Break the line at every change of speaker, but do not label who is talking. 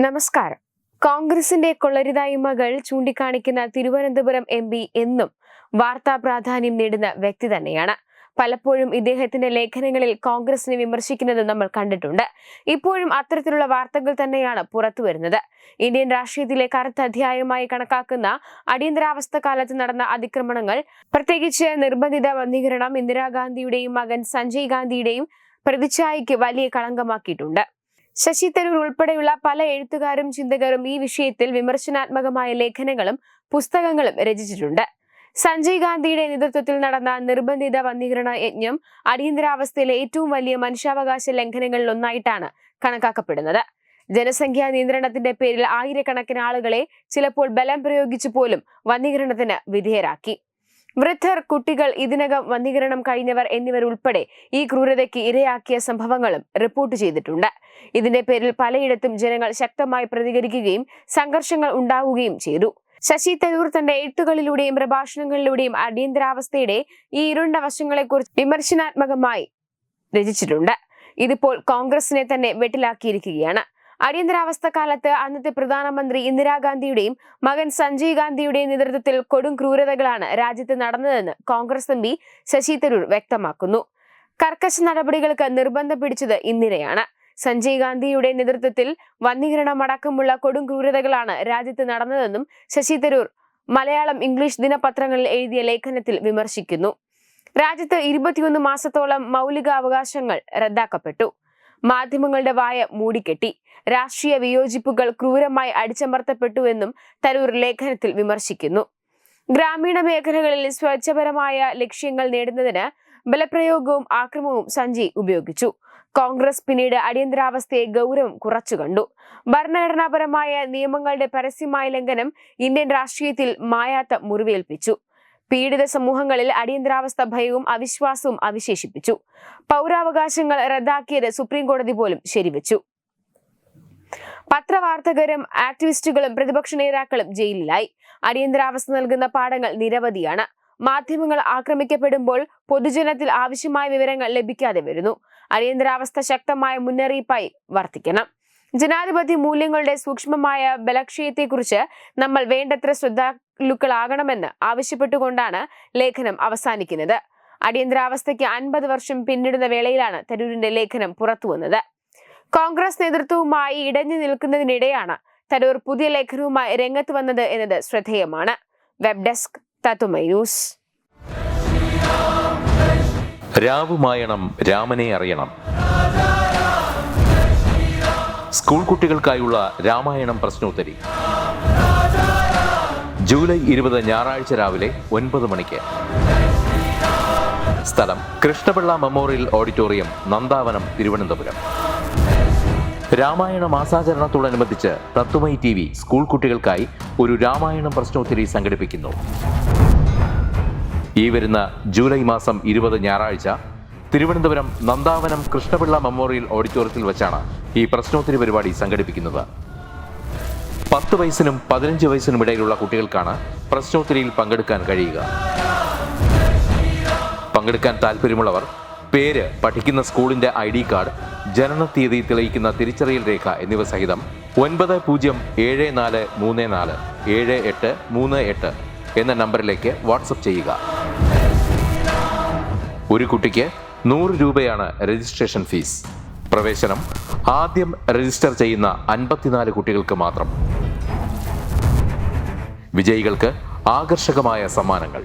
നമസ്കാരം. കോൺഗ്രസിന്റെ കൊള്ളരുതായ്മകൾ ചൂണ്ടിക്കാണിക്കുന്ന തിരുവനന്തപുരം MP എന്നും വാർത്താ പ്രാധാന്യം നേടുന്ന വ്യക്തി തന്നെയാണ്. പലപ്പോഴും ഇദ്ദേഹത്തിന്റെ ലേഖനങ്ങളിൽ കോൺഗ്രസിനെ വിമർശിക്കുന്നത് നമ്മൾ കണ്ടിട്ടുണ്ട്. ഇപ്പോഴും അത്തരത്തിലുള്ള വാർത്തകൾ തന്നെയാണ് പുറത്തുവരുന്നത്. ഇന്ത്യൻ രാഷ്ട്രീയത്തിലെ കറുത്ത അധ്യായമായി കണക്കാക്കുന്ന അടിയന്തരാവസ്ഥ കാലത്ത് നടന്ന അതിക്രമണങ്ങൾ, പ്രത്യേകിച്ച് നിർബന്ധിത വന്ധീകരണം, ഇന്ദിരാഗാന്ധിയുടെയും മകൻ സഞ്ജയ് ഗാന്ധിയുടെയും പ്രതിച്ഛായയ്ക്ക് വലിയ കളങ്കമാക്കിയിട്ടുണ്ട്. ശശി തരൂർ ഉൾപ്പെടെയുള്ള പല എഴുത്തുകാരും ചിന്തകരും ഈ വിഷയത്തിൽ വിമർശനാത്മകമായ ലേഖനങ്ങളും പുസ്തകങ്ങളും രചിച്ചിട്ടുണ്ട്. സഞ്ജയ് ഗാന്ധിയുടെ നേതൃത്വത്തിൽ നടന്ന നിർബന്ധിത വന്ധീകരണ യജ്ഞം അടിയന്തരാവസ്ഥയിലെ ഏറ്റവും വലിയ മനുഷ്യാവകാശ ലംഘനങ്ങളിൽ ഒന്നായിട്ടാണ് കണക്കാക്കപ്പെടുന്നത്. ജനസംഖ്യാ നിയന്ത്രണത്തിന്റെ പേരിൽ ആയിരക്കണക്കിന് ആളുകളെ ചിലപ്പോൾ ബലം പ്രയോഗിച്ചു പോലും വന്ധീകരണത്തിന് വിധേയരാക്കി. വൃദ്ധർ, കുട്ടികൾ, ഇതിനകം വന്ധീകരണം കഴിഞ്ഞവർ എന്നിവരുൾപ്പെടെ ഈ ക്രൂരതയ്ക്ക് ഇരയാക്കിയ സംഭവങ്ങളും റിപ്പോർട്ട് ചെയ്തിട്ടുണ്ട്. ഇതിന്റെ പേരിൽ പലയിടത്തും ജനങ്ങൾ ശക്തമായി പ്രതികരിക്കുകയും സംഘർഷങ്ങൾ ഉണ്ടാവുകയും ചെയ്തു. ശശി തരൂർ തന്റെ എഴുത്തുകളിലൂടെയും പ്രഭാഷണങ്ങളിലൂടെയും അടിയന്തരാവസ്ഥയുടെ ഈ ഇരുണ്ട വശങ്ങളെക്കുറിച്ച് വിമർശനാത്മകമായി രചിച്ചിട്ടുണ്ട്. ഇതിപ്പോൾ കോൺഗ്രസിനെ തന്നെ വെട്ടിലാക്കിയിരിക്കുകയാണ്. അടിയന്തരാവസ്ഥ കാലത്ത് അന്നത്തെ പ്രധാനമന്ത്രി ഇന്ദിരാഗാന്ധിയുടെയും മകൻ സഞ്ജയ് ഗാന്ധിയുടെയും നേതൃത്വത്തിൽ കൊടും ക്രൂരതകളാണ് രാജ്യത്ത് നടന്നതെന്ന് കോൺഗ്രസ് MP ശശി തരൂർ വ്യക്തമാക്കുന്നു. കർക്കശ നടപടികൾക്ക് നിർബന്ധം പിടിച്ചത് ഇന്ദിരയാണ്. സഞ്ജയ് ഗാന്ധിയുടെ നേതൃത്വത്തിൽ വന്ധീകരണം അടക്കമുള്ള കൊടും ക്രൂരതകളാണ് രാജ്യത്ത് നടന്നതെന്നും ശശി തരൂർ മലയാളം, ഇംഗ്ലീഷ് ദിനപത്രങ്ങളിൽ എഴുതിയ ലേഖനത്തിൽ വിമർശിക്കുന്നു. രാജ്യത്ത് 21 മാസത്തോളം മൗലിക അവകാശങ്ങൾ റദ്ദാക്കപ്പെട്ടു. മാധ്യമങ്ങളുടെ വായ മൂടിക്കെട്ടി. രാഷ്ട്രീയ വിയോജിപ്പുകൾ ക്രൂരമായി അടിച്ചമർത്തപ്പെട്ടുവെന്നും തരൂർ ലേഖനത്തിൽ വിമർശിക്കുന്നു. ഗ്രാമീണ മേഖലകളിൽ സ്വച്ഛപരമായ ലക്ഷ്യങ്ങൾ നേടുന്നതിന് ബലപ്രയോഗവും ആക്രമണവും സഞ്ജയ് ഉപയോഗിച്ചു. കോൺഗ്രസ് പിന്നീട് അടിയന്തരാവസ്ഥയെ ഗൗരവം കുറച്ചു കണ്ടു. ഭരണഘടനാപരമായ നിയമങ്ങളുടെ പരസ്യമായ ലംഘനം ഇന്ത്യൻ രാഷ്ട്രീയത്തിൽ മായാത്ത മുറിവേൽപ്പിച്ചു. പീഡിത സമൂഹങ്ങളിൽ അടിയന്തരാവസ്ഥ ഭയവും അവിശ്വാസവും അവശേഷിപ്പിച്ചു. പൗരാവകാശങ്ങൾ റദ്ദാക്കിയത് സുപ്രീം കോടതി പോലും ശരിവെച്ചു. പത്രവാർത്തകരും ആക്ടിവിസ്റ്റുകളും പ്രതിപക്ഷ നേതാക്കളും ജയിലിലായി. അടിയന്തരാവസ്ഥ നൽകുന്ന പാഠങ്ങൾ നിരവധിയാണ്. മാധ്യമങ്ങൾ ആക്രമിക്കപ്പെടുമ്പോൾ പൊതുജനത്തിൽ ആവശ്യമായ വിവരങ്ങൾ ലഭിക്കാതെ വരുന്നു. അടിയന്തരാവസ്ഥ ശക്തമായ മുന്നറിയിപ്പായി വർത്തിക്കണം. ജനാധിപത്യ മൂല്യങ്ങളുടെ സൂക്ഷ്മമായ ബലക്ഷയത്തെക്കുറിച്ച് നമ്മൾ വേണ്ടത്ര ശ്രദ്ധാലുക്കളാകണമെന്ന് ആവശ്യപ്പെട്ടുകൊണ്ടാണ് ലേഖനം അവസാനിക്കുന്നത്. അടിയന്തരാവസ്ഥയ്ക്ക് 50 വർഷം പിന്നിടുന്ന വേളയിലാണ് തരൂരിന്റെ ലേഖനം പുറത്തുവന്നത്. കോൺഗ്രസ് നേതൃത്വവുമായി ഇടഞ്ഞു നിൽക്കുന്നതിനിടെയാണ് തരൂർ പുതിയ ലേഖനവുമായി രംഗത്ത് വന്നത് എന്നത് ശ്രദ്ധേയമാണ്. വെബ് ഡെസ്ക് തത്വമൈ ന്യൂസ്.
രാവുമായണം രാമനെ അറിയണം. സ്കൂൾ കുട്ടികൾക്കായുള്ള രാമായണം പ്രശ്നോത്തരി ജൂലൈ 20 ഞായറാഴ്ച രാവിലെ 9 മണിക്ക്. സ്ഥലം കൃഷ്ണപിള്ള മെമ്മോറിയൽ ഓഡിറ്റോറിയം, നന്ദാവനം, തിരുവനന്തപുരം. രാമായണ മാസാചരണത്തോടനുബന്ധിച്ച് തത്വമൈ TV സ്കൂൾ കുട്ടികൾക്കായി ഒരു രാമായണം പ്രശ്നോത്തരി സംഘടിപ്പിക്കുന്നു. ഈ വരുന്ന ജൂലൈ മാസം 20 ഞായറാഴ്ച തിരുവനന്തപുരം നന്ദാവനം കൃഷ്ണപിള്ള മെമ്മോറിയൽ ഓഡിറ്റോറിയത്തിൽ വെച്ചാണ് ഈ പ്രശ്നോത്തരി പരിപാടി സംഘടിപ്പിക്കുന്നത്. 10 വയസ്സിനും 15 വയസ്സിനും ഇടയിലുള്ള കുട്ടികൾക്കാണ് പ്രശ്നോത്തരിയിൽ പങ്കെടുക്കാൻ കഴിയുക. പങ്കെടുക്കാൻ താല്പര്യമുള്ളവർ പേര്, പഠിക്കുന്ന സ്കൂളിന്റെ ID കാർഡ്, ജനനത്തീയതി തെളിയിക്കുന്ന തിരിച്ചറിയൽ രേഖ എന്നിവ സഹിതം 9034347838 എന്ന നമ്പറിലേക്ക് വാട്സപ്പ് ചെയ്യുക. ഒരു കുട്ടിക്ക് 100 രൂപയാണ് രജിസ്ട്രേഷൻ ഫീസ്. പ്രവേശനം ആദ്യം രജിസ്റ്റർ ചെയ്യുന്ന 54 കുട്ടികൾക്ക് മാത്രം. വിജയികൾക്ക് ആകർഷകമായ സമ്മാനങ്ങൾ.